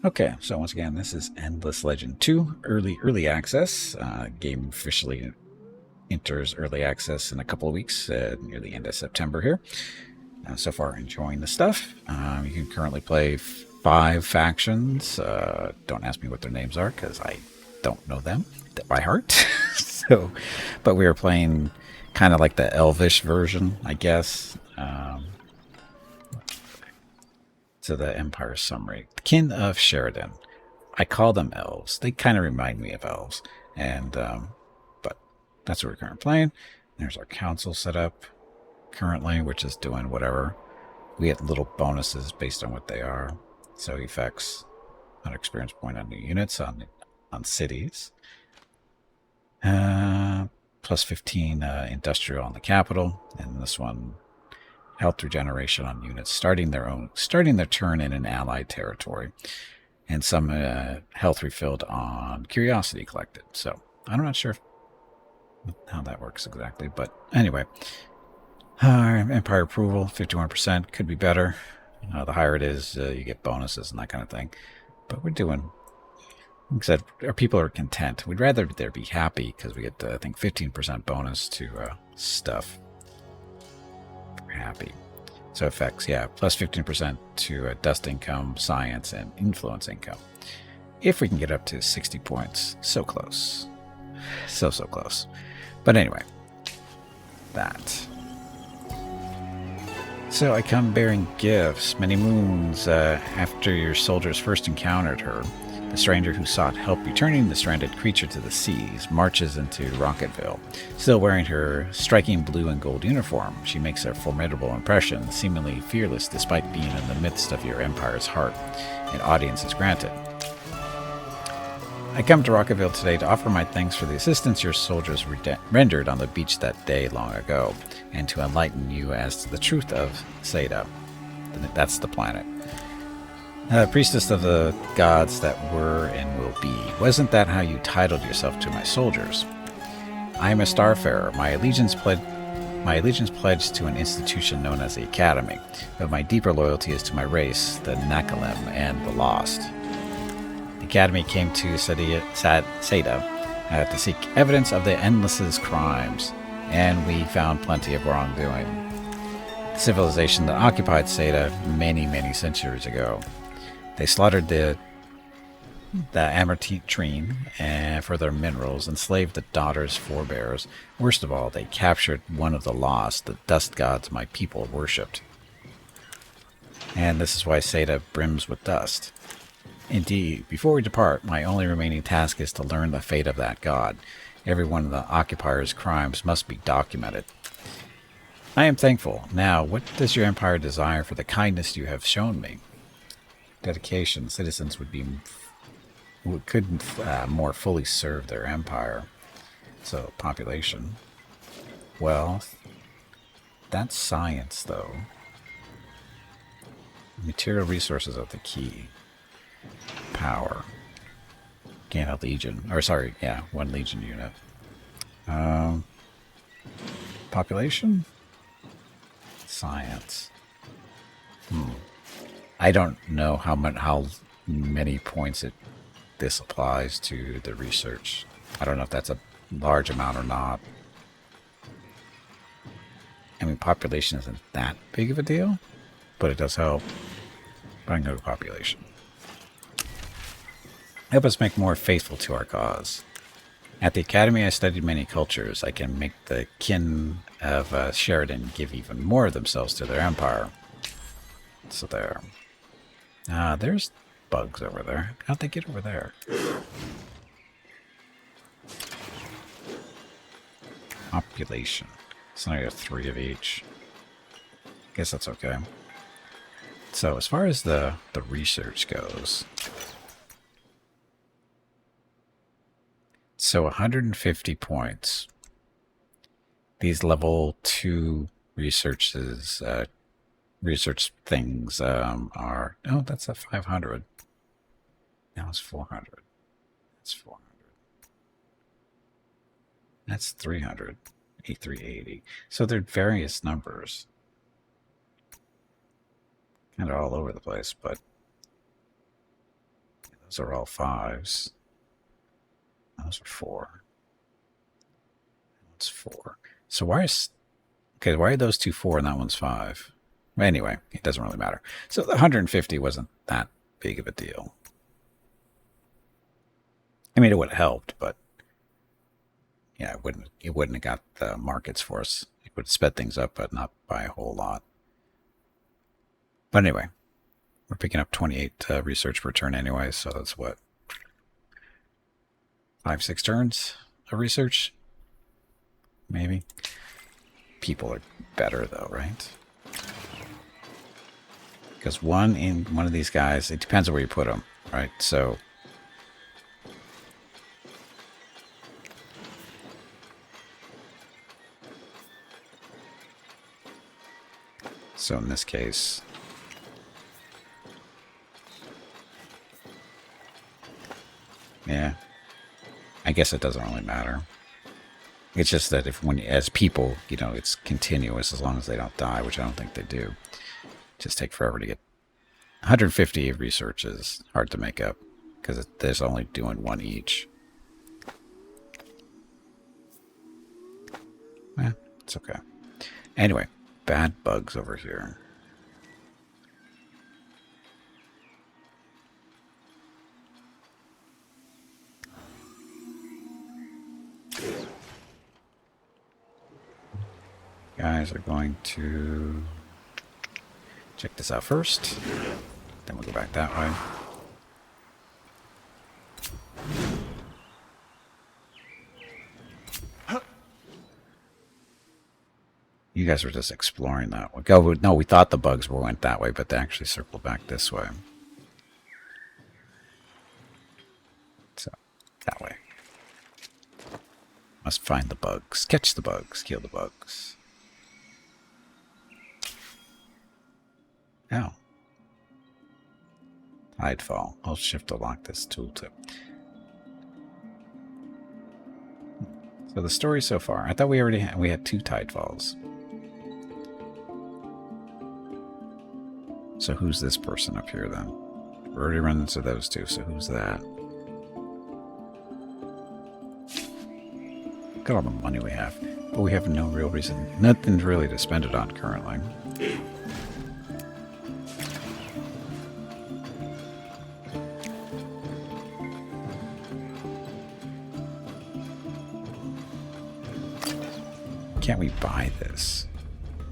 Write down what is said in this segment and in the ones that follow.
Okay, so once again, this is Endless Legend 2, early access. Game officially enters early access in a couple of weeks, near the end of September here. So far, enjoying the stuff. You can currently play 5 factions. Don't ask me what their names are, because I don't know them by heart. So, but we are playing kind of like the Elvish version, I guess. To the Empire summary. Kin of Sheredyn. I call them elves. They kind of remind me of elves. And, but that's what we're currently playing. There's our council set up currently, which is doing whatever. We get little bonuses based on what they are. So effects on experience point on new units, on cities. Plus 15 industrial on the capital. And this one, health regeneration on units starting their turn in an allied territory, and some health refilled on curiosity collected. So I'm not sure how that works exactly, but anyway, Empire approval 51%, could be better. The higher it is, you get bonuses and that kind of thing. But we're doing, like I said, our people are content. We'd rather they be happy because we get, I think, 15% bonus to stuff. We're happy. So effects, yeah, plus 15% to dust income, science, and influence income. If we can get up to 60 points. So close. So close. But anyway, that. So I come bearing gifts. Many moons after your soldiers first encountered her, the stranger who sought help returning the stranded creature to the seas marches into Rocketville. Still wearing her striking blue and gold uniform, she makes a formidable impression, seemingly fearless despite being in the midst of your empire's heart. An audience is granted. I come to Rocketville today to offer my thanks for the assistance your soldiers rendered on the beach that day long ago, and to enlighten you as to the truth of Seda. That's the planet. Priestess of the gods that were and will be. Wasn't that how you titled yourself to my soldiers? I am a starfarer. My allegiance pledged to an institution known as the Academy, but my deeper loyalty is to my race, the Nakalim and the Lost. The Academy came to Seda to seek evidence of the Endless's crimes, and we found plenty of wrongdoing. The civilization that occupied Seda many centuries ago. They slaughtered the Amartrine for their minerals, enslaved the daughter's forebears. Worst of all, they captured one of the lost, the dust gods my people worshipped. And this is why Seda brims with dust. Indeed, before we depart, my only remaining task is to learn the fate of that god. Every one of the occupier's crimes must be documented. I am thankful. Now, what does your empire desire for the kindness you have shown me? Dedication. Citizens could more fully serve their empire. So, population. Wealth. That's science, though. Material resources are the key. Power. Gain a legion. Or, sorry, yeah, 1 legion unit. Population? Science. I don't know how many points this applies to the research. I don't know if that's a large amount or not. I mean, population isn't that big of a deal, but it does help. But I can go to population. Help us make more faithful to our cause. At the Academy, I studied many cultures. I can make the kin of Sheredyn give even more of themselves to their empire. So there. There's bugs over there. How'd they get over there? Population. So now you have 3 of each. Guess that's okay. So as far as the research goes, so 150 points. These level 2 researches, research things are... Oh, that's a 500. Now it's 400. That's 400. That's 300. 380. So they're various numbers. Kind of all over the place, but Those are all 5s. Those are 4. That's 4. So why is... Okay, why are those 2 4 and that one's 5? Anyway, it doesn't really matter. So the 150 wasn't that big of a deal. I mean, it would have helped, but yeah, it wouldn't have got the markets for us. It would have sped things up, but not by a whole lot. But anyway, we're picking up 28 research per turn anyway, so that's what? 5, 6 turns of research? Maybe. People are better though, right? Because one of these guys, it depends on where you put them, right? So in this case, yeah, I guess it doesn't really matter. It's just that as people, it's continuous as long as they don't die, which I don't think they do. Just take forever to get 150 research is hard to make up because there's only doing 1 each. Yeah, it's okay. Anyway, bad bugs over here. Guys are going to check this out first. Then we'll go back that way. You guys were just exploring that way. No, we thought the bugs went that way, but they actually circled back this way. So, that way. Must find the bugs. Catch the bugs. Kill the bugs. Oh. Tidefall. I'll shift to lock this tooltip. So the story so far. I thought we had 2 Tidefalls. So who's this person up here then? We already run into those 2, so who's that? Look at all the money we have. But we have no real reason. Nothing really to spend it on currently. Can't we buy this?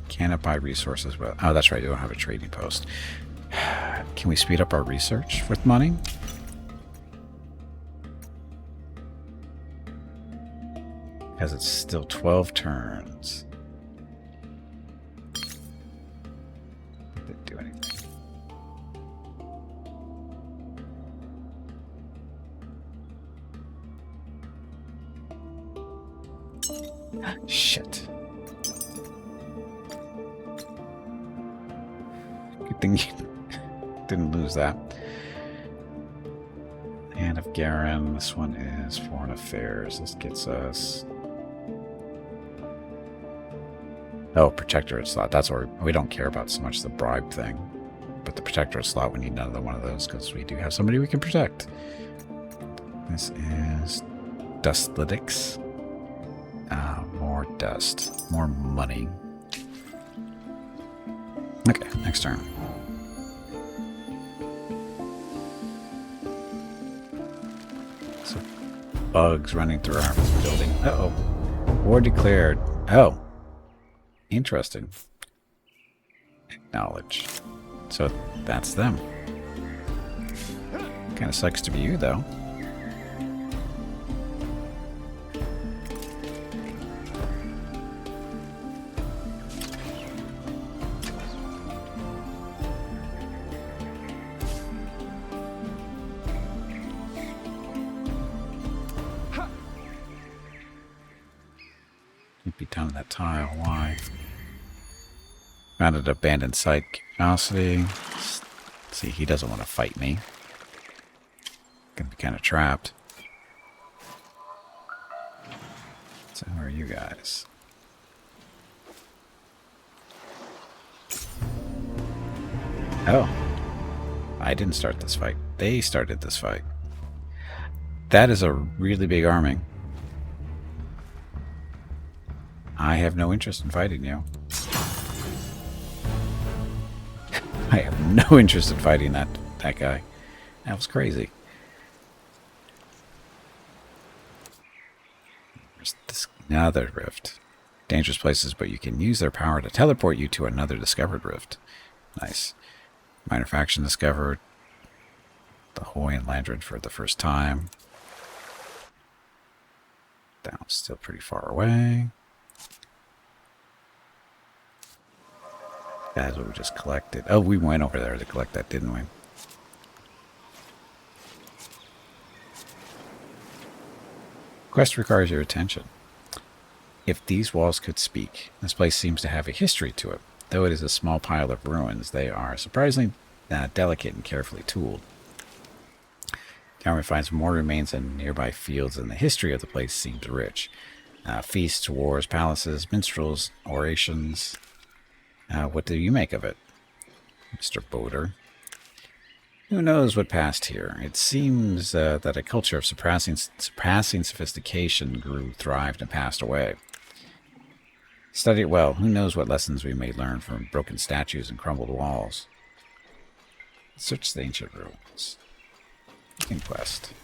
Can it buy resources? Well, oh, that's right. You don't have a trading post. Can we speed up our research with money? Because it's still 12 turns. Didn't do anything. Shit. Good thing you didn't lose that. Hand of Garen. This one is Foreign Affairs. This gets us... Oh, Protectorate slot. That's where we don't care about so much the bribe thing. But the Protectorate slot, we need another one of those because we do have somebody we can protect. This is Dustlytics. More dust. More money. Okay, next turn. So, bugs running through our building. Uh-oh. War declared. Oh. Interesting. Acknowledge. So, that's them. Kind of sucks to be you, though. Can't be done in that tile. Why? Found an abandoned site. Curiosity. See, he doesn't want to fight me. Gonna be kind of trapped. So who are you guys? Oh. I didn't start this fight. They started this fight. That is a really big army. I have no interest in fighting you. I have no interest in fighting that guy. That was crazy. There's this another rift. Dangerous places, but you can use their power to teleport you to another discovered rift. Nice. Minor faction discovered. The Hoy and Landred for the first time. That one's still pretty far away. That's what we just collected. Oh, we went over there to collect that, didn't we? Quest requires your attention. If these walls could speak, this place seems to have a history to it. Though it is a small pile of ruins, they are surprisingly delicate and carefully tooled. Cameron finds more remains in nearby fields, and the history of the place seems rich. Feasts, wars, palaces, minstrels, orations. What do you make of it, Mr. Boder? Who knows what passed here? It seems that a culture of surpassing sophistication grew, thrived, and passed away. Study it well. Who knows what lessons we may learn from broken statues and crumbled walls. Search the ancient ruins. Inquest.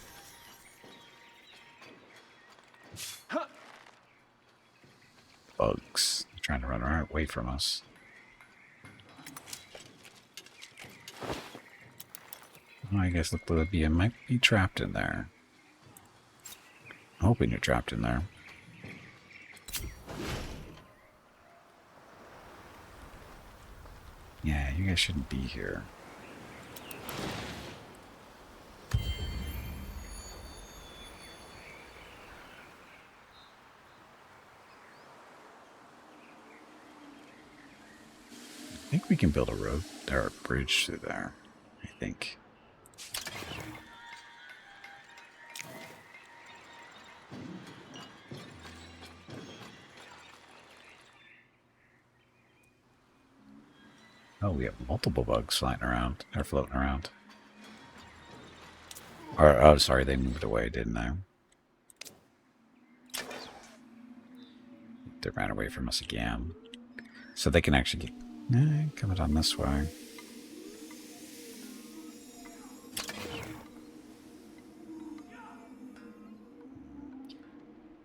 Bugs. They're trying to run away from us. Oh, I guess Libya might be trapped in there. I'm hoping you're trapped in there. Yeah, you guys shouldn't be here. I think we can build a road or a bridge through there. I think. Oh, we have multiple bugs flying around, or floating around. Or, oh, sorry, they moved away, didn't they? They ran away from us again. So they can actually get... coming on this way.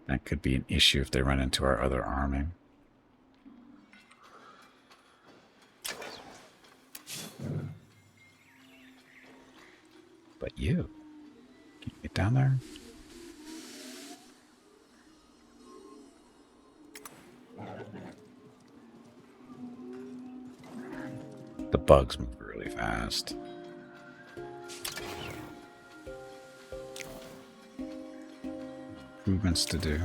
That could be an issue if they run into our other army. But you, can you get down there? The bugs move really fast. Improvements to do.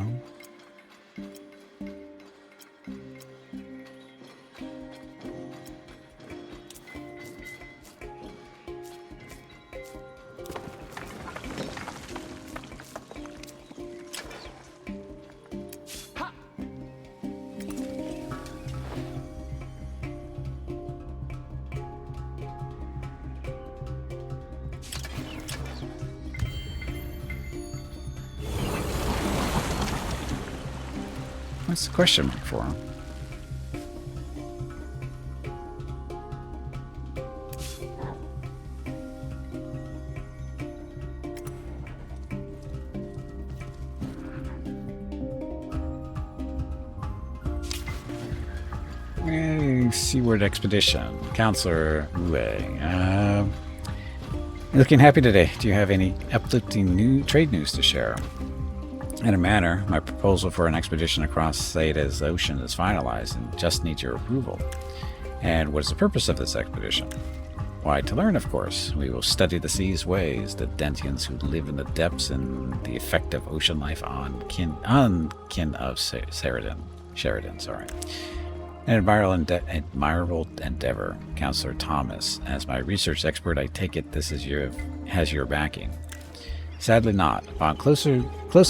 What's the question mark for? Seaward Expedition. Counselor Ue. Looking happy today. Do you have any uplifting trade news to share? In a manner, my proposal for an expedition across Saida's ocean is finalized and just needs your approval. And what is the purpose of this expedition? Why, to learn, of course. We will study the sea's ways, the Dentians who live in the depths, and the effect of ocean life on kin of Sheredyn, sorry. An admirable endeavor, Counselor Thomas. As my research expert, I take it this has your backing. Sadly not. Upon close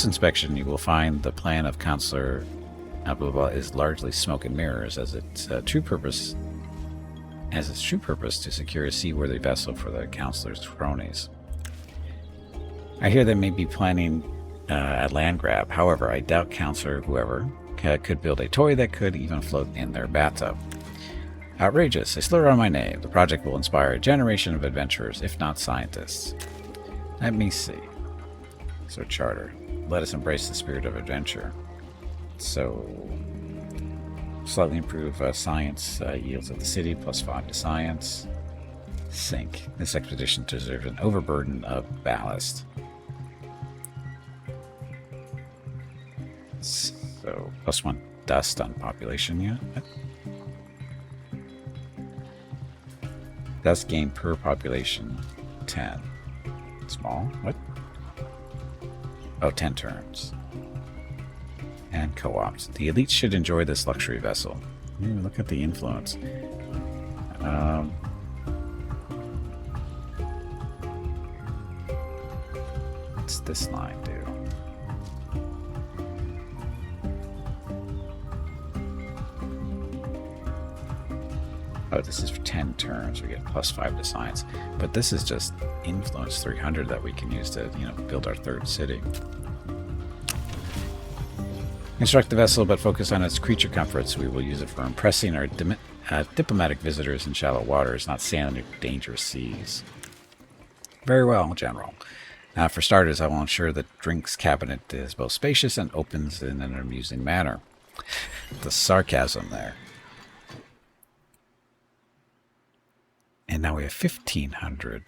inspection, you will find the plan of Counselor is largely smoke and mirrors, as its true purpose has its true purpose to secure a seaworthy vessel for the counselor's cronies. I hear they may be planning a land grab. However, I doubt Counselor whoever could build a toy that could even float in their bathtub. Outrageous. A slur on my name. The project will inspire a generation of adventurers, if not scientists. Let me see. So, charter. Let us embrace the spirit of adventure. So, slightly improve science yields of the city, +5 to science. Sink. This expedition deserves an overburden of ballast. So, +1 dust on population unit. Dust gain per population 10. Small. What? Oh, 10 turns. And co-ops. The elites should enjoy this luxury vessel. Ooh, look at the influence. What's this line do? Oh, this is for 10 turns. We get +5 to science. But this is just influence 300 that we can use to, build our third city. Construct the vessel, but focus on its creature comforts. We will use it for impressing our diplomatic visitors in shallow waters, not sailing in dangerous seas. Very well, General. For starters, I will ensure the drinks cabinet is both spacious and opens in an amusing manner. The sarcasm there. And now we have 1,500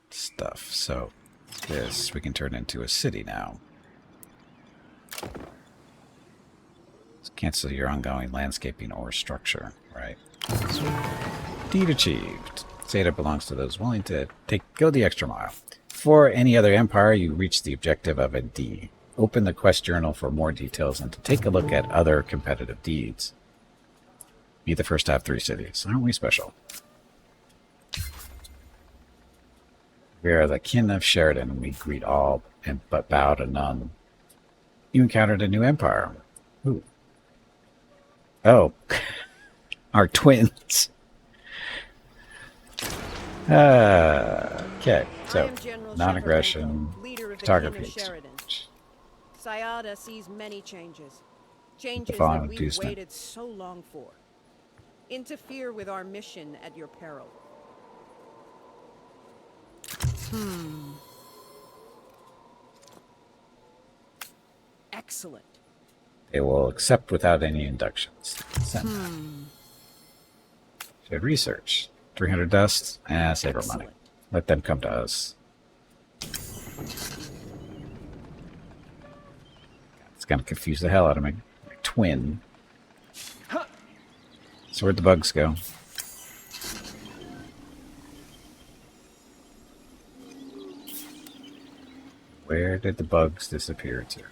stuff. So this we can turn into a city now. So cancel your ongoing landscaping or structure. Right. Deed achieved. Zeta belongs to those willing to go the extra mile. For any other empire, you reach the objective of a D. Open the quest journal for more details and to take a look at other competitive deeds. Be the first to have 3 cities. Aren't we special? We are the kin of Sheredyn, and we greet all but bow to none. You encountered a new empire. Ooh. Oh. Our twins. Okay, so non-aggression, photography. Sayada sees many changes. Changes that we've waited so long for. Interfere with our mission at your peril. Excellent. They will accept without any inductions. Should research. 300 dust. Save our money. Let them come to us. It's gonna confuse the hell out of me. My twin. So where'd the bugs go? Where did the bugs disappear to? It's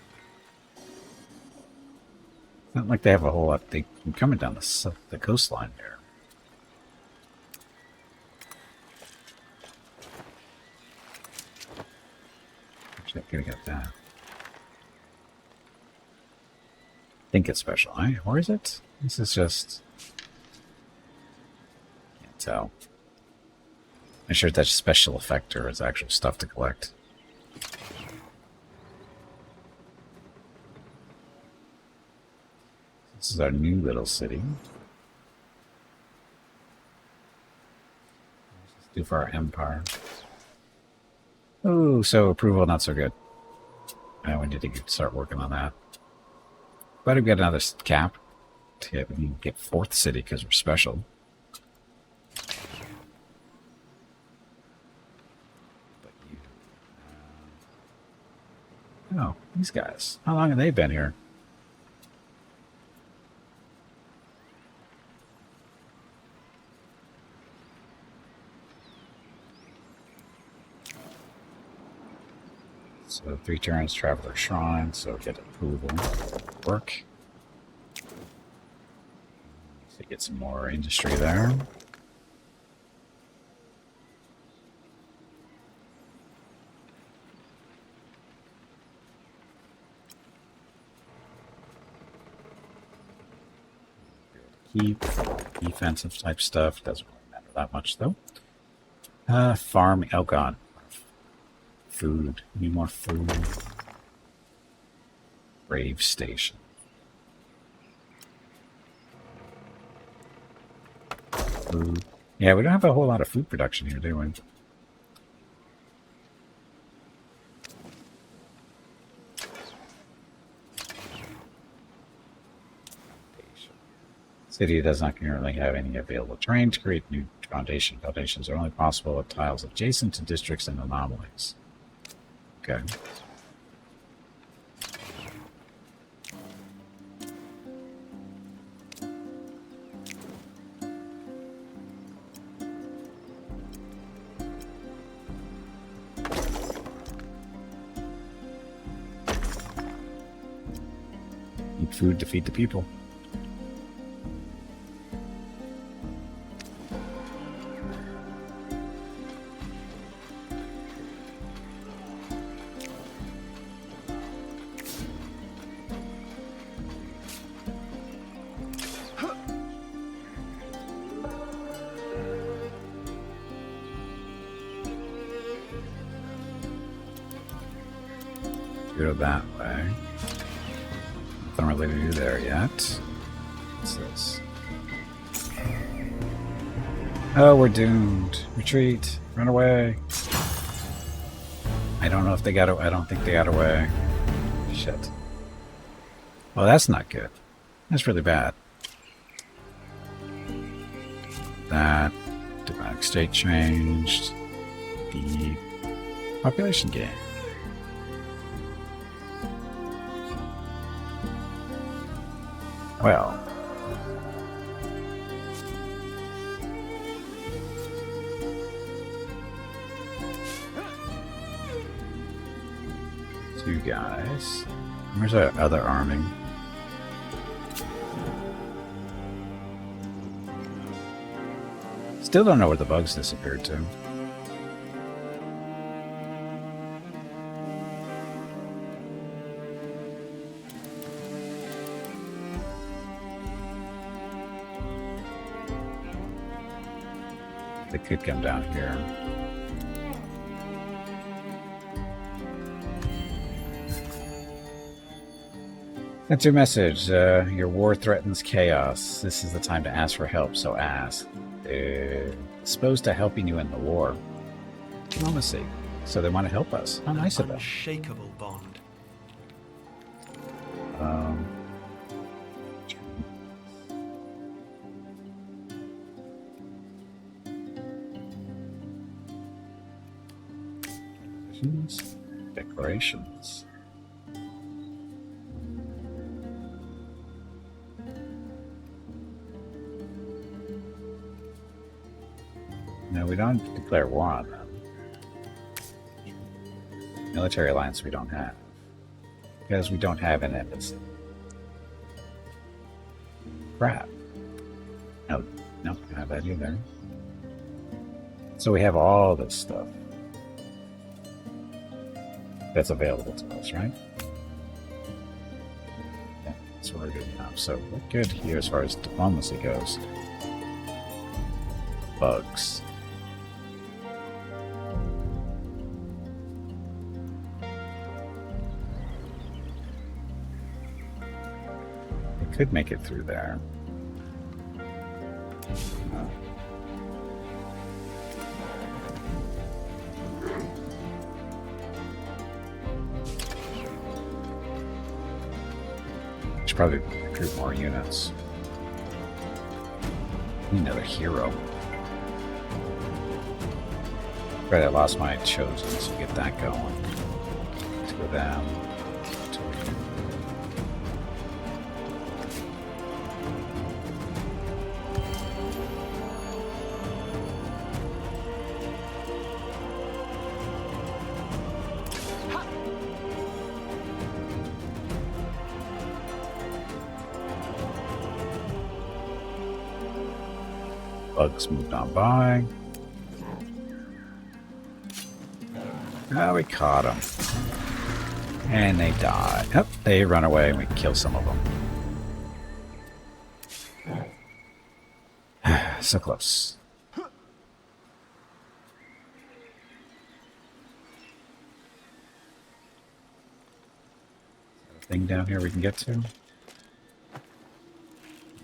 not like they have a whole lot. They're coming down the coastline there. Actually, I'm gonna get that. I think it's special, eh? Or is it? This is just... Can't tell. I'm sure that's special effect or it's actual stuff to collect. This is our new little city. Let's do for our empire. Oh, so approval not so good. I we need to start working on that. But we've got another cap. We can get 4th city because we're special. Oh, these guys. How long have they been here? So 3 turns, Traveler Shrine, so get approval. Work. So get some more industry there. Keep defensive type stuff, doesn't really that much, though. Farming. Oh, God. Food. Need more food. Brave station. Food. Yeah, we don't have a whole lot of food production here, do we? City does not currently have any available terrain to create new foundation. Foundations are only possible with tiles adjacent to districts and anomalies. Okay. Eat food to feed the people. Go that way. Nothing really to do there yet. What's this? Oh, we're doomed. Retreat. Run away. I don't know if they got. I don't think they got away. Shit. Well, that's not good. That's really bad. That diplomatic state changed. The population gain. Well, two guys. Where's our other arming? Still don't know where the bugs disappeared to. They could come down here. That's your message. Your war threatens chaos. This is the time to ask for help, so ask. They're disposed to helping you in the war. Diplomacy. So they want to help us. How nice of them. Unshakable bond. Declarations. No, we don't declare war on them. Military alliance we don't have. Because we don't have an embassy. Crap. No, we don't have that either. So we have all this stuff that's available to us, right? Yeah, that's what we're good enough. So we're good here as far as diplomacy goes. Bugs. We could make it through there. Should probably recruit more units. Another hero. Right, I lost my chosen, so get that going. Two of them. Two of you. Bugs moved on by. Oh, we caught them. And they died. Yep, they run away and we kill some of them. So close. thing down here we can get to?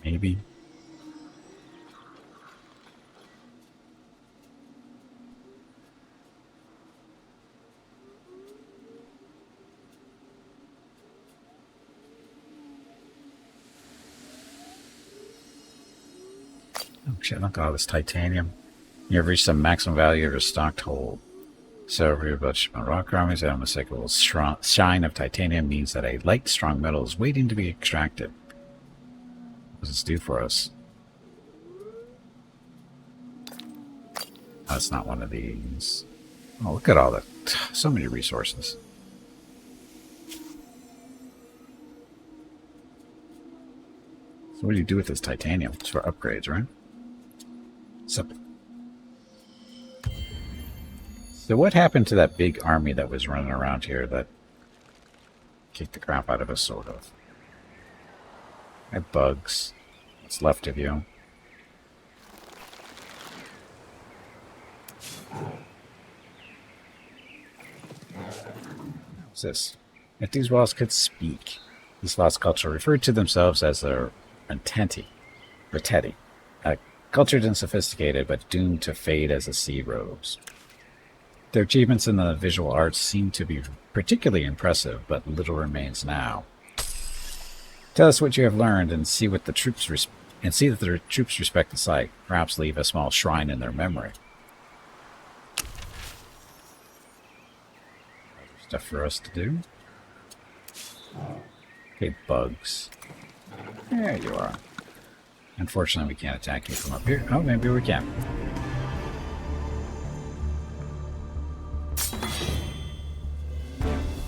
Maybe. Oh shit, look at all this titanium. You have reached the maximum value of your stocked hold. So, for your budget rock armies, the unmistakable shine of titanium means that a light, strong metal is waiting to be extracted. What does this do for us? Oh, it's not one of these. Oh, look at all that. So many resources. So what do you do with this titanium? It's for upgrades, right? Something. So what happened to that big army that was running around here that kicked the crap out of us, sort of? I have bugs. What's left of you? What's this? If these walls could speak, these lost culture referred to themselves as the Retetti, cultured and sophisticated, but doomed to fade as the sea rose. Their achievements in the visual arts seem to be particularly impressive, but little remains now. Tell us what you have learned, and see what the troops see that the troops respect the site. Perhaps leave a small shrine in their memory. Stuff for us to do. Okay, bugs. There you are. Unfortunately, we can't attack you from up here. Oh, maybe we can.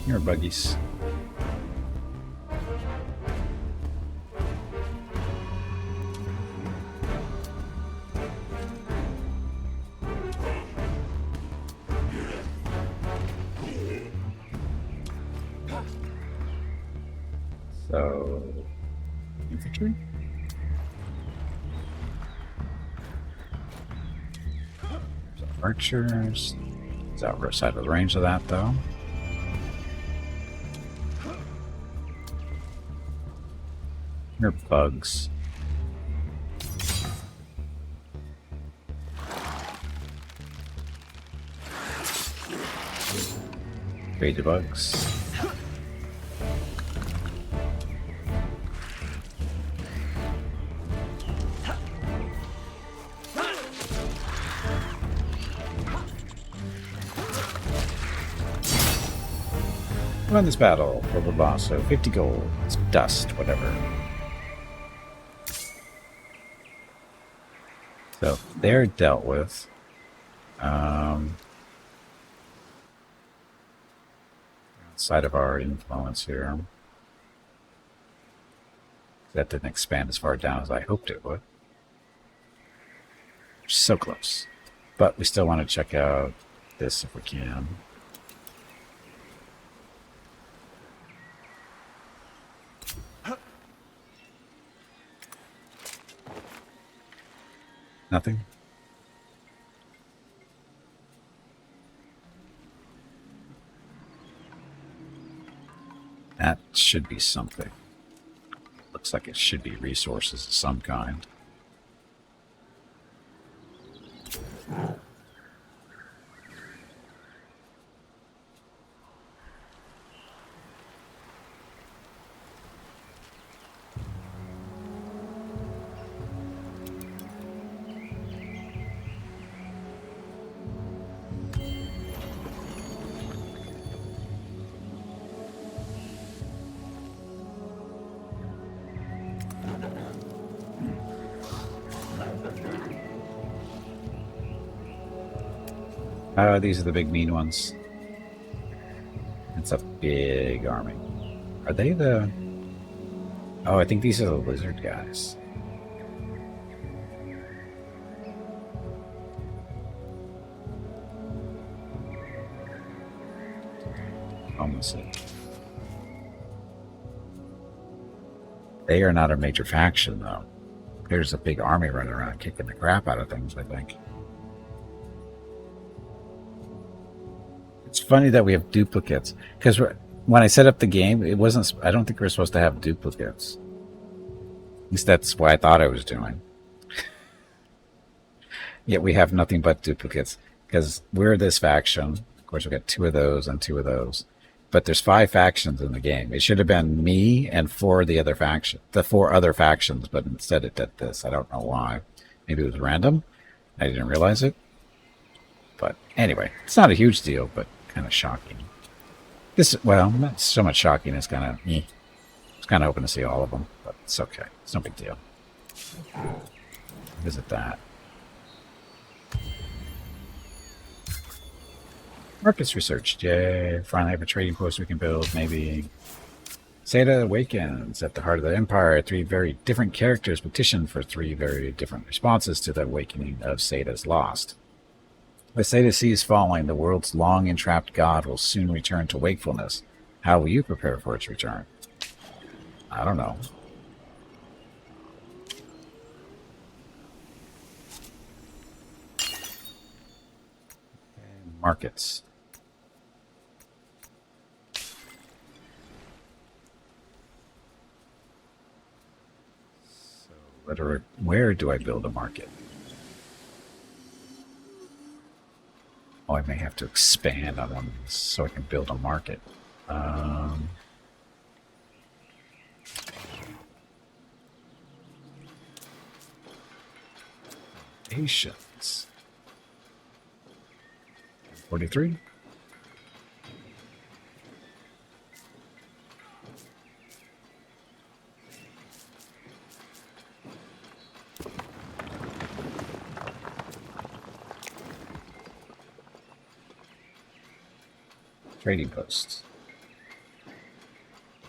Here are buggies. So, infantry? Archers. It's outside of the range of that, though. Here are bugs. Trade the bugs. Won this battle, blah blah blah, so 50 gold. It's dust, whatever. So they're dealt with. Outside of our influence here. That didn't expand as far down as I hoped it would. So close. But we still want to check out this if we can. Nothing? That should be something. Looks like it should be resources of some kind. Oh, these are the big mean ones. It's a big army. Are they the... Oh, I think these are the lizard guys. Almost it. They are not a major faction, though. There's a big army running around kicking the crap out of things, I think. It's funny that we have duplicates, because when I set up the game, it wasn't. I don't think we were supposed to have duplicates. At least that's what I thought I was doing. Yet we have nothing but duplicates because we're this faction. Of course, we got 2 of those and 2 of those. But there's 5 factions in the game. It should have been me and 4 of the other faction, the 4 other factions, but instead it did this. I don't know why. Maybe it was random. I didn't realize it. But anyway, it's not a huge deal, but kind of shocking. This, well, not so much shocking. It's kind of I was kind of hoping to see all of them, but it's okay. It's no big deal. Visit that. Markets research. Yay. Finally have a trading post we can build. Maybe. Seda awakens at the heart of the empire. 3 very different characters petition for 3 very different responses to the awakening of Seda's lost. With Seda seas falling, the world's long entrapped god will soon return to wakefulness. How will you prepare for its return? I don't know. Markets. Where do I build a market? Oh, I may have to expand on one of these so I can build a market. Nations. 43. Trading post.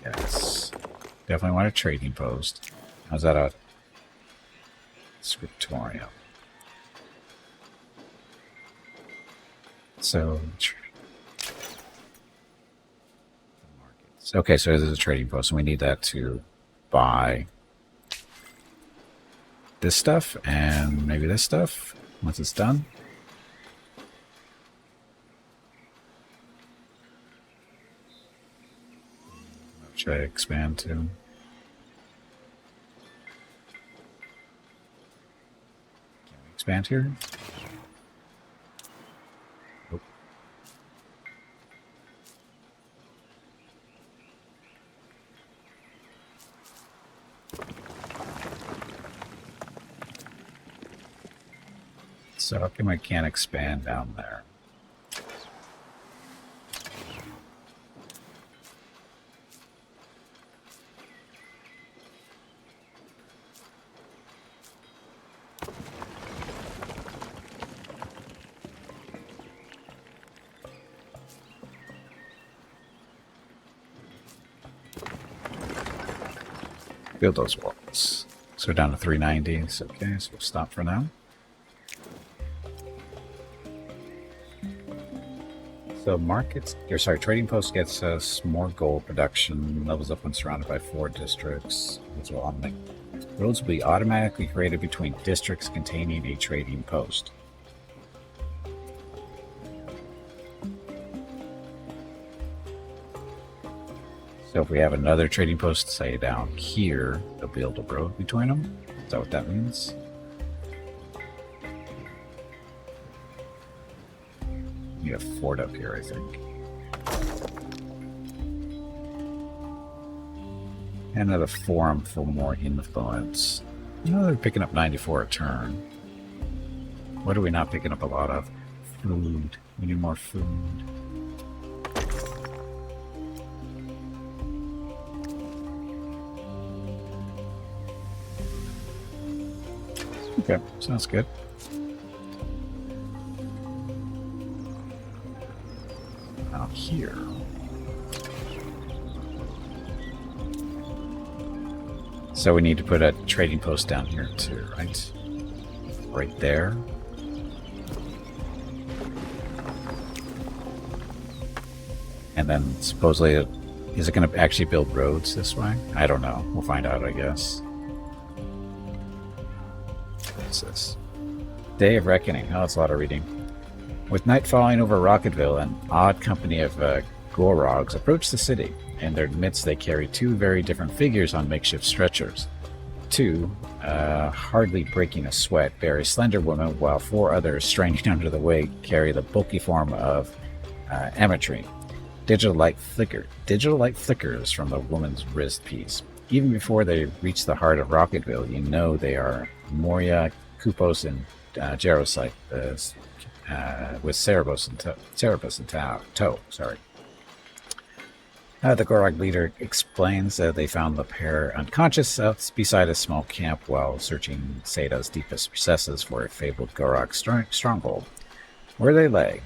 Yes. Definitely want a trading post. How's that a scriptorium? So, okay, so there's a trading post, and we need that to buy this stuff and maybe this stuff once it's done. Should I expand to? Can we expand here? Nope. So how come I can't expand down there? Build those walls. So we're down to 390. So, okay, so we'll stop for now. So markets, or sorry, trading post gets us more gold production, levels up when surrounded by 4 districts. Roads will be automatically created between districts containing a trading post. So if we have another trading post, say down here, they'll build a road between them. Is that what that means? You have a fort up here, I think. And another forum for more influence. You know, they're picking up 94 a turn. What are we not picking up a lot of? Food. We need more food. Okay, sounds good. Out here. So we need to put a trading post down here too, right? Right there. And then supposedly, is it going to actually build roads this way? I don't know. We'll find out, I guess. What's this? Day of Reckoning. Oh, it's a lot of reading. With night falling over Rocketville, an odd company of Gorogs approach the city. In their midst, they carry two very different figures on makeshift stretchers. Two, hardly breaking a sweat, bear a slender woman, while four others, straining under the weight, carry the bulky form of Ametrine. Digital light flickers from the woman's wrist piece. Even before they reach the heart of Rocketville, you know they are Moria, Kupos, and Gerosite, with Cerebus in tow. Sorry. The Gorog leader explains that they found the pair unconscious beside a small camp while searching Sada's deepest recesses for a fabled Gorog stronghold. Where they lay,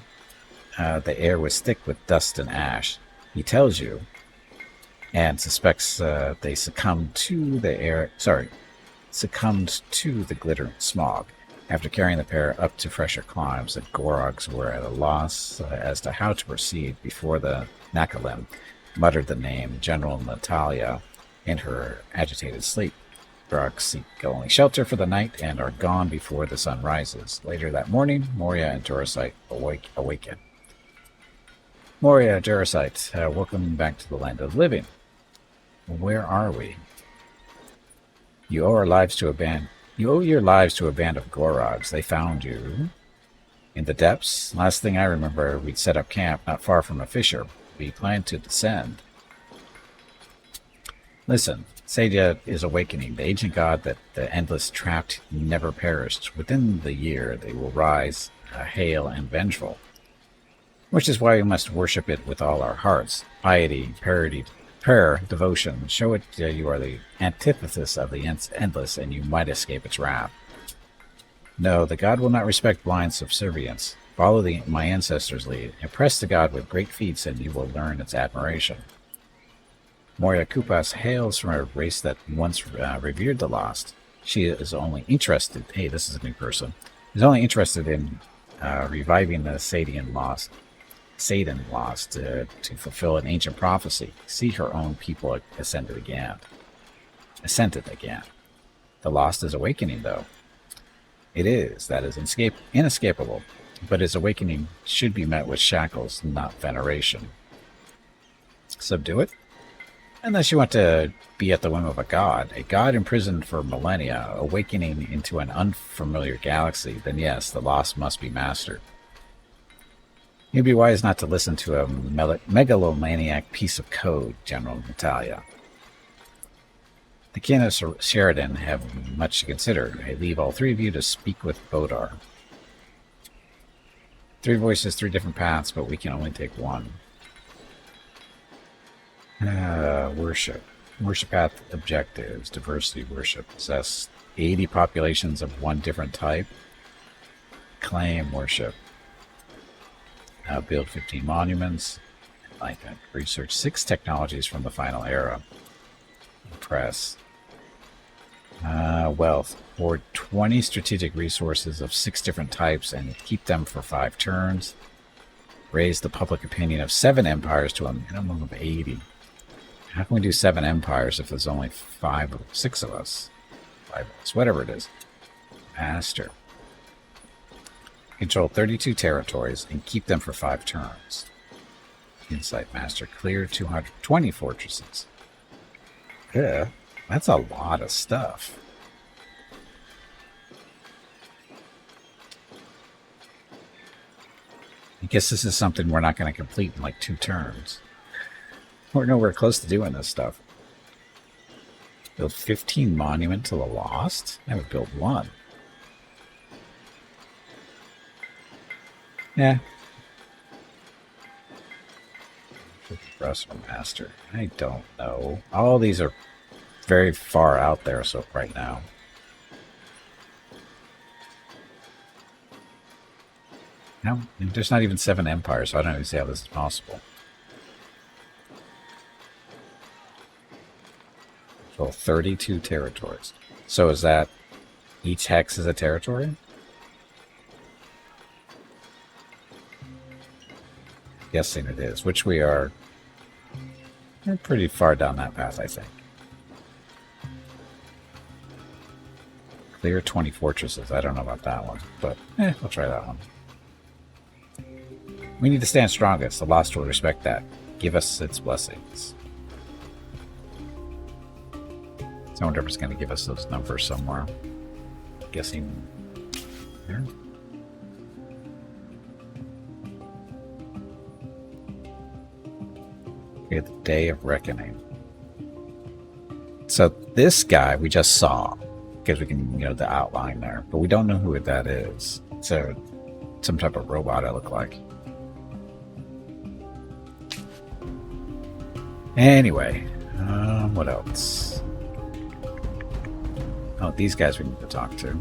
the air was thick with dust and ash. He tells you, and suspects they succumbed to the glittering smog. After carrying the pair up to fresher climes, the Gorogs were at a loss as to how to proceed before the Nakalim muttered the name General Natalia in her agitated sleep. Gorogs seek only shelter for the night and are gone before the sun rises. Later that morning, Moria and Durasite awaken. Moria, Durasite, welcome back to the land of the living. Where are we? You owe your lives to a band of Gorogs. They found you in the depths. Last thing I remember, we'd set up camp not far from a fissure. We planned to descend. Listen, Sadia is awakening, the ancient god that the endless trapped never perished. Within the year, they will rise, hale and vengeful. Which is why we must worship it with all our hearts. Piety, prayer, devotion. Show it you are the antithesis of the endless, and you might escape its wrath. No, the god will not respect blind subservience. Follow my ancestors' lead. Impress the god with great feats, and you will learn its admiration. Moria Kupas hails from a race that once revered the lost. She is only interested... Hey, this is a new person. Is only interested in reviving the Sadian lost to fulfill an ancient prophecy. See her own people ascended again. The lost is awakening, though. It is. That is inescapable. But his awakening should be met with shackles, not veneration. Subdue it? Unless you want to be at the whim of a god imprisoned for millennia, awakening into an unfamiliar galaxy, then yes, the lost must be mastered. You'd be wise not to listen to a megalomaniac piece of code, General Natalia. The kin of Sheredyn have much to consider. I leave all three of you to speak with Bodar. Three voices, three different paths, but we can only take one. Worship. Worship path objectives. Diversity worship. Possess 80 populations of one different type. Claim worship. Build 15 monuments. Enlightenment. Research 6 technologies from the final era. Impress. Wealth. Hoard 20 strategic resources of 6 different types and keep them for 5 turns. Raise the public opinion of 7 empires to a minimum of 80. How can we do 7 empires if there's only 6 of us? 5 of us, whatever it is. Master. Control 32 territories and keep them for 5 turns. Insight Master. Clear 220 fortresses. Yeah, that's a lot of stuff. I guess this is something we're not going to complete in like 2 turns. We're nowhere close to doing this stuff. Build 15 monument to the lost? I would build 1. Yeah. Wrestling Master. I don't know. All these are very far out there so right now. No, there's not even 7 empires, so I don't even see how this is possible. So 32 territories. So is that each hex is a territory? Guessing it is, which we're pretty far down that path, I think. Clear 20 fortresses. I don't know about that one, but we'll try that one. We need to stand strongest. The lost will respect that. give us its blessings. So I wonder if it's going to give us those numbers somewhere. Guessing here. Okay, the Day of Reckoning. So this guy we just saw, because we can, the outline there, but we don't know who that is. So some type of robot it looked like. Anyway, what else? Oh, these guys we need to talk to.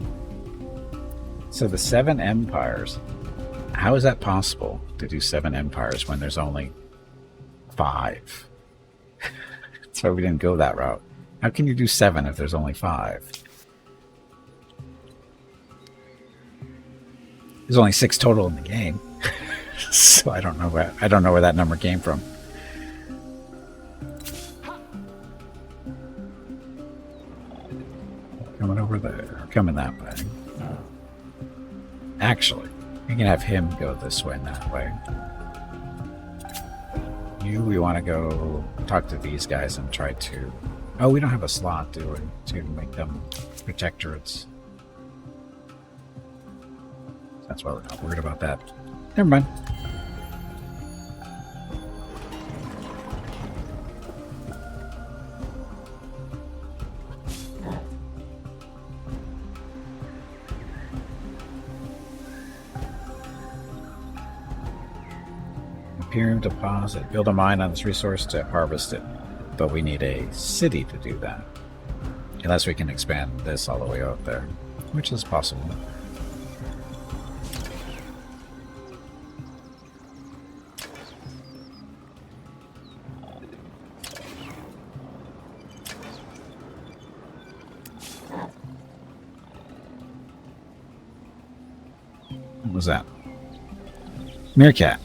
So the 7 empires. How is that possible to do 7 empires when there's only 5? So we didn't go that route. How can you do 7 if there's only 5? There's only 6 total in the game. So I don't know where that number came from. Coming over there, coming that way. Actually, we can have him go this way and that way. We want to go talk to these guys and try to... Oh, we don't have a slot, do we? To make them protectorates. That's why we're not worried about that. Never mind. Imperium deposit. Build a mine on this resource to harvest it. But we need a city to do that. Unless we can expand this all the way out there. Which is possible. What was that? Meerkat.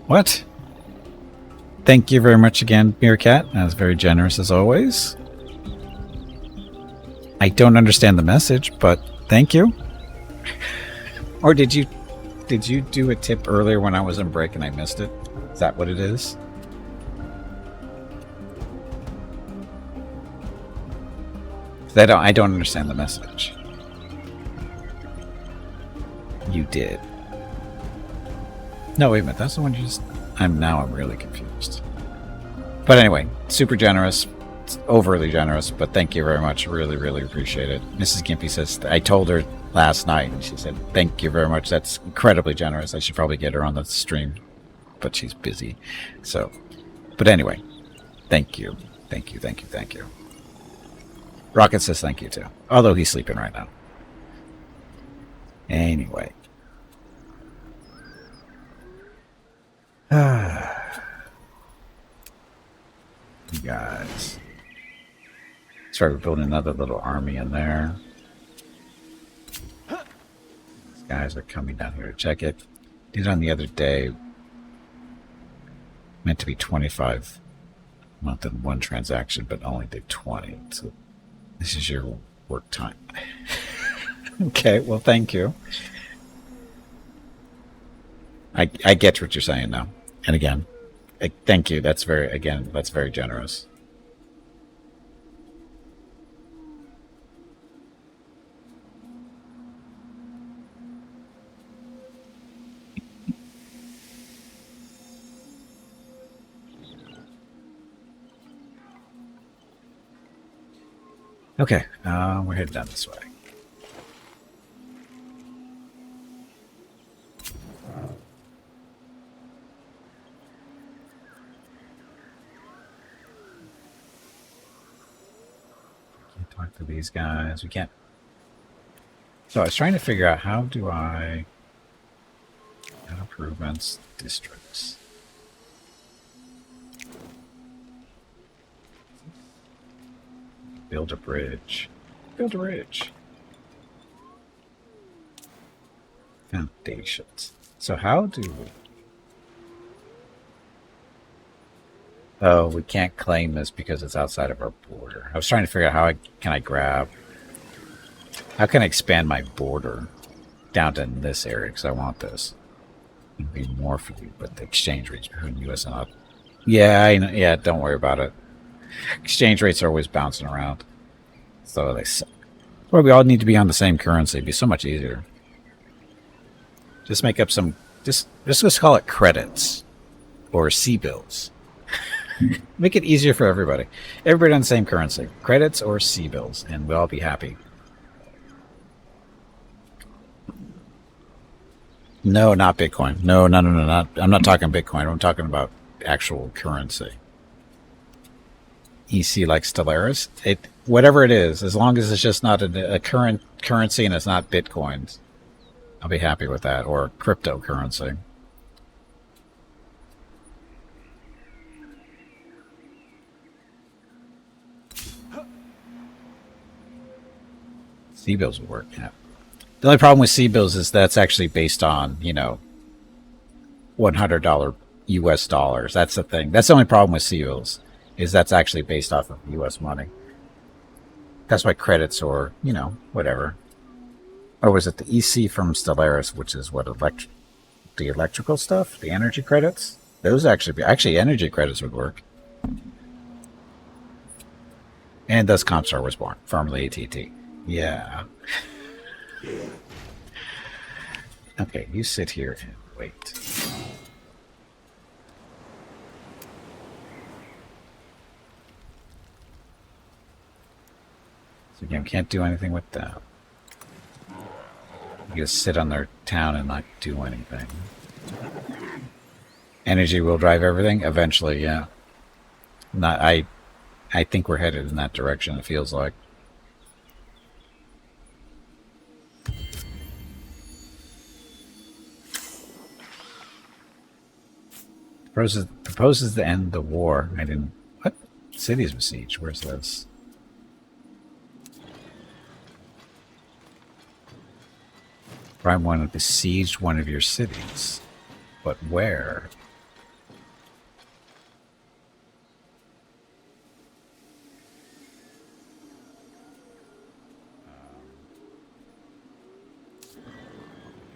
What? Thank you very much again, Meerkat. That was very generous as always. I don't understand the message, but thank you. Or did you do a tip earlier when I was in break and I missed it? Is that what it is? I don't understand the message. You did. No, wait a minute. That's the one you just... I'm really confused. But anyway, super generous. It's overly generous, but thank you very much. Really, really appreciate it. Mrs. Gimpy says... I told her last night, and she said, thank you very much. That's incredibly generous. I should probably get her on the stream, but she's busy. So, but anyway, thank you. Thank you, thank you, thank you. Rocket says thank you too. Although he's sleeping right now. Anyway. You guys. Sorry, we're building another little army in there. These guys are coming down here to check it. Did it on the other day. Meant to be 25 a month in one transaction, but only did 20. So this is your work time. Okay, well, thank you. I get what you're saying now. And again, thank you. That's very generous. Okay, we're headed down this way. Can't talk to these guys. We can't. So I was trying to figure out how do I add improvements districts. Build a bridge. Build a bridge. Foundations. So how do we... Oh, we can't claim this because it's outside of our border. I was trying to figure out how can I grab How can I expand my border down to this area? Because I want this. It'd be more for you, but the exchange rates between U.S. and up. Yeah, I know. Yeah, don't worry about it. Exchange rates are always bouncing around. So they suck. Well, we all need to be on the same currency. It'd be so much easier. Just make up some... Just call it credits. Or C-bills. Make it easier for everybody. Everybody on the same currency. Credits or C-bills. And we'll all be happy. No, not Bitcoin. No, not. I'm not talking Bitcoin. I'm talking about actual currency. EC like Stellaris. Whatever it is, as long as it's just not a current currency and it's not Bitcoins, I'll be happy with that. Or cryptocurrency. C-bills will work, yeah. The only problem with C-bills is that's actually based on, $100 US dollars. That's the thing. That's the only problem with C-bills, is that's actually based off of US money. That's why credits or, whatever. Or was it the EC from Stellaris, which is what, the electrical stuff? The energy credits? Those actually energy credits would work. And thus Comstar was born, formerly AT&T. Yeah. Okay, you sit here and wait. So again, can't do anything with that. You just sit on their town and not do anything. Energy will drive everything? Eventually, yeah. I think we're headed in that direction, it feels like. Proposes to end the war. What? Cities besieged. Where's this? Prime one besieged one of your cities. But where?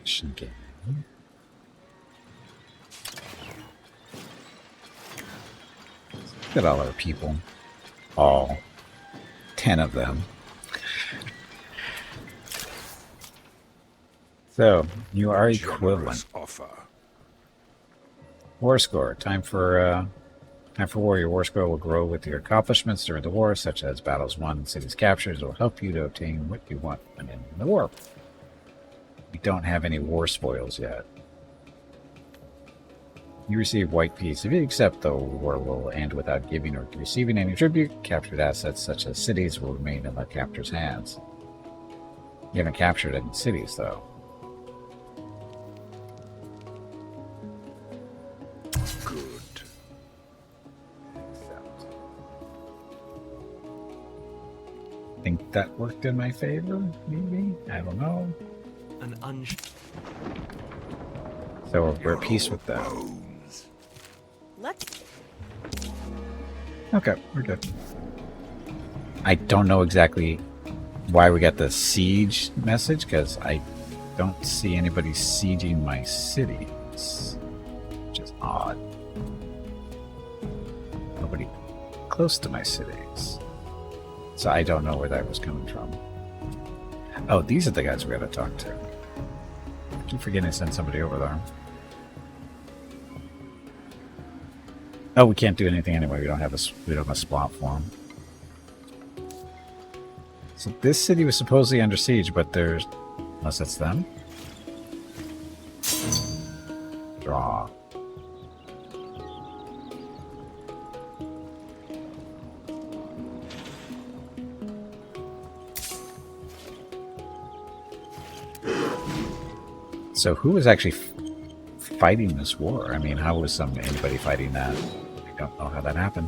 Mission game. Look at all our people. All 10 of them. So, you are equivalent. War score. Time for war. Your war score will grow with your accomplishments during the war, such as battles won and cities captured. It will help you to obtain what you want when in the war. We don't have any war spoils yet. You receive white peace. If you accept, the war will end without giving or receiving any tribute. Captured assets such as cities will remain in the captor's hands. You haven't captured any cities, though. Good. I think that worked in my favor, maybe? I don't know. So we're at peace with that. Let's. Okay, we're good. I don't know exactly why we got the siege message, because I don't see anybody sieging my cities, which is odd. Nobody close to my cities. So I don't know where that was coming from. Oh, these are the guys we gotta talk to. I keep forgetting to send somebody over there. Oh, we can't do anything anyway. We don't have a spot for them. So this city was supposedly under siege, but there's, unless it's them. Draw. So who was actually fighting this war? I mean, how was anybody fighting that? I don't know how that happened.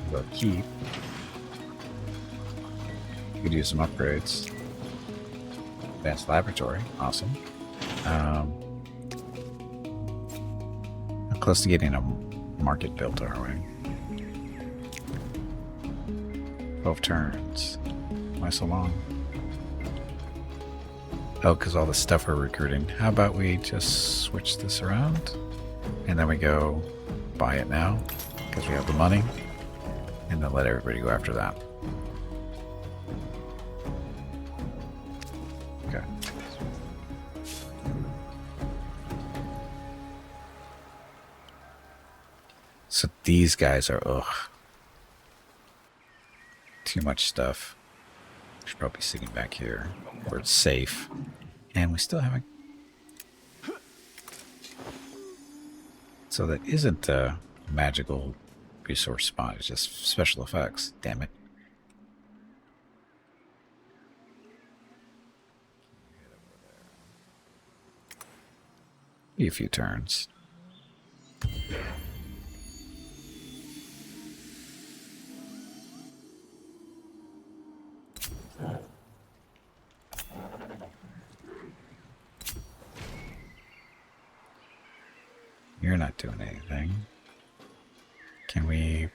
We'll keep. You could use some upgrades. Advanced laboratory, awesome. How close to getting a market built are we? 12 turns. Why so long? Oh, because all the stuff we're recruiting. How about we just switch this around? And then we go buy it now, because we have the money. And then let everybody go after that. Okay. So these guys are, ugh. Too much stuff. Should probably be sitting back here where it's safe. And we still haven't. So that isn't a magical resource spot. It's just special effects. Damn it. Be a few turns. You're not doing anything. Can we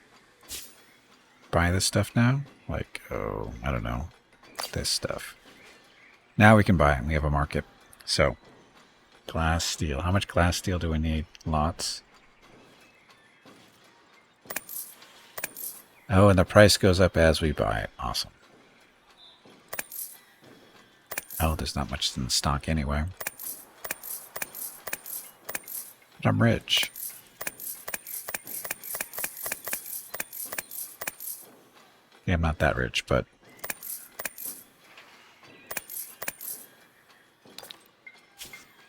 buy this stuff now? Like, oh, I don't know. This stuff. Now we can buy it. We have a market. So, glass steel. How much glass steel do we need? Lots. Oh, and the price goes up as we buy it. Awesome. Oh, there's not much in stock anyway. But I'm rich. Yeah, I'm not that rich, but...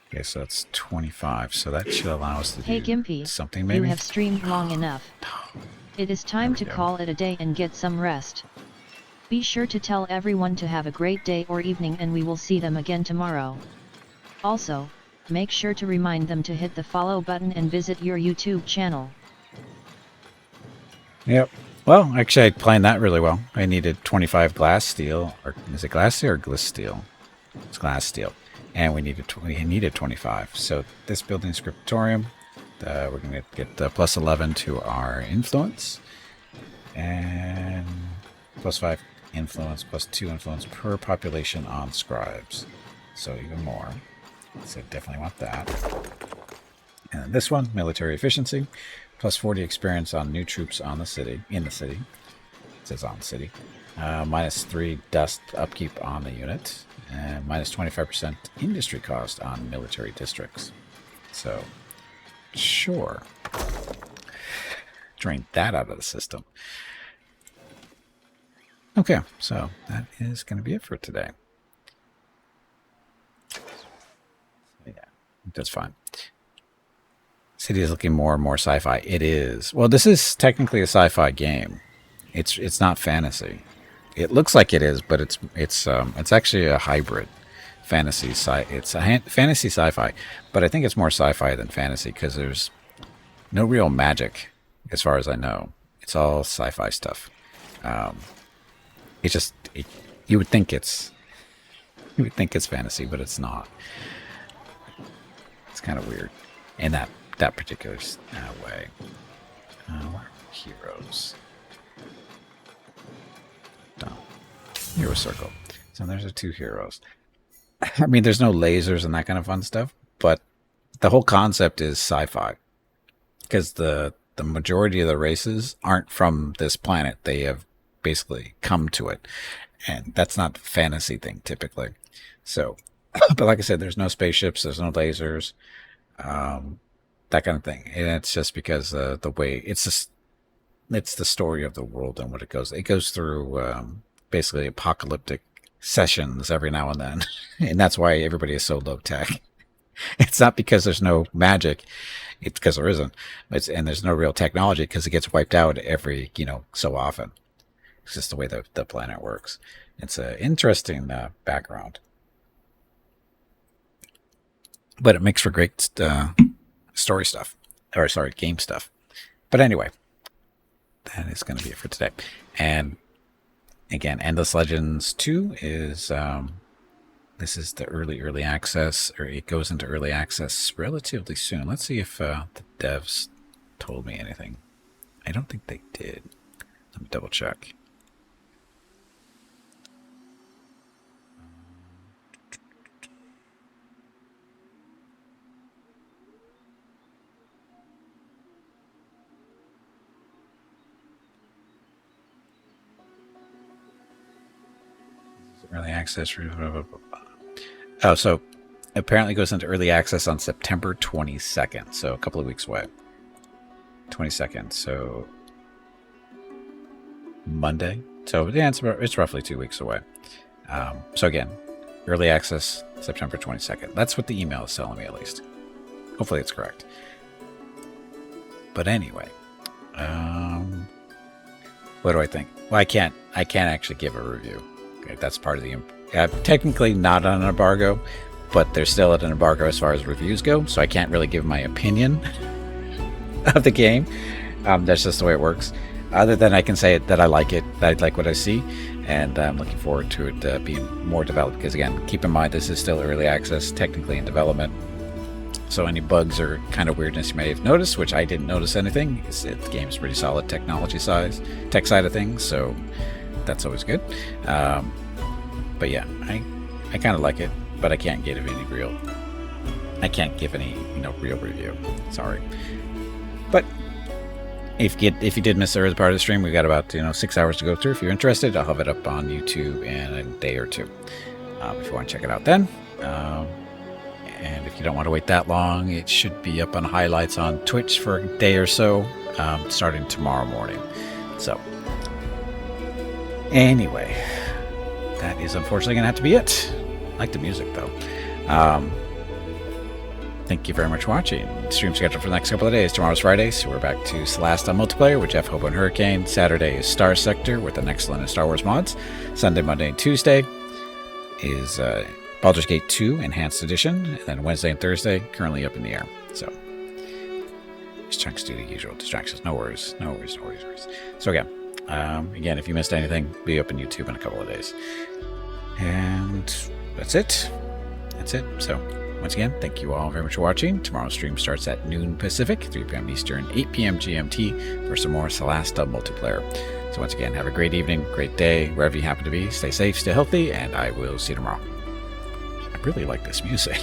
Okay, so that's 25. So that should allow us to Hey do Gimpy, something maybe? you have streamed long enough. It is time to call it a day and get some rest. Be sure to tell everyone to have a great day or evening and we will see them again tomorrow. Also, make sure to remind them to hit the follow button and visit your YouTube channel. Yep. Well, actually, I planned that really well. I needed 25 glass steel. Or is it glass steel or gliss steel? It's glass steel. And we needed 25. So this building scriptorium, we're going to get plus 11 to our influence. And plus 5 influence, plus 2 influence per population on scribes. So even more. So definitely want that. And this one, military efficiency, plus 40 experience on new troops on the city, in the city. It says on the city. Minus 3 dust upkeep on the unit. And minus 25% industry cost on military districts. So, sure. Drain that out of the system. Okay, so that is going to be it for today. Yeah, that's fine. City is looking more and more sci-fi. It is. Well, this is technically a sci-fi game. It's not fantasy. It looks like it is, but it's actually a hybrid fantasy. It's a fantasy sci-fi, but I think it's more sci-fi than fantasy because there's no real magic, as far as I know. It's all sci-fi stuff. You would think it's fantasy, but it's not. It's kind of weird in that particular way. Heroes. Hero circle. So there's the 2 heroes. I mean, there's no lasers and that kind of fun stuff, but the whole concept is sci-fi. Because the majority of the races aren't from this planet. They have basically come to it. And that's not a fantasy thing, typically. So, but like I said, there's no spaceships, there's no lasers, that kind of thing. And it's just because the way, it's the story of the world and what it goes. It goes through basically apocalyptic sessions every now and then. And that's why everybody is so low tech. It's not because there's no magic. It's because there isn't. And there's no real technology because it gets wiped out every, so often. It's just the way the planet works. It's an interesting background. But it makes for great story stuff. Or, sorry, game stuff. But anyway, that is going to be it for today. And again, Endless Legends 2 is... this is the early access, or it goes into early access relatively soon. Let's see if the devs told me anything. I don't think they did. Let me double check. Early access. Oh, so apparently goes into early access on September 22nd. So a couple of weeks away. 22nd. So Monday. So yeah, it's roughly 2 weeks away. So again, early access September 22nd. That's what the email is telling me, at least. Hopefully it's correct. But anyway, what do I think? Well, I can't actually give a review. Okay, that's part of the technically not on an embargo, but they're still at an embargo as far as reviews go. So I can't really give my opinion of the game. That's just the way it works. Other than I can say that I like it, that I like what I see, and I'm looking forward to it being more developed. Because again, keep in mind this is still early access, technically in development. So any bugs or kind of weirdness you may have noticed, which I didn't notice anything, the game's pretty solid tech side of things, so that's always good. But yeah, I kind of like it, but I can't give any real review. Sorry. But if you did miss the early part of the stream, we've got about 6 hours to go through. If you're interested, I'll have it up on YouTube in a day or two. If you want to check it out then. And if you don't want to wait that long, it should be up on highlights on Twitch for a day or so, starting tomorrow morning. So, anyway, that is unfortunately going to have to be it. I like the music, though. Thank you very much for watching. Stream schedule for the next couple of days. Tomorrow's Friday, so we're back to Celeste on multiplayer with Jeff, Hobo, and Hurricane. Saturday is Star Sector with an excellent Star Wars mods. Sunday, Monday, and Tuesday is Baldur's Gate 2 Enhanced Edition, and then Wednesday and Thursday currently up in the air. So, these chunks do the usual distractions. No worries. So again, if you missed anything, be up on YouTube in a couple of days. And that's it. So, once again, thank you all very much for watching. Tomorrow's stream starts at noon Pacific, 3 p.m. Eastern, 8 p.m. GMT for some more Celeste multiplayer. So once again, have a great evening, great day, wherever you happen to be. Stay safe, stay healthy, and I will see you tomorrow. I really like this music.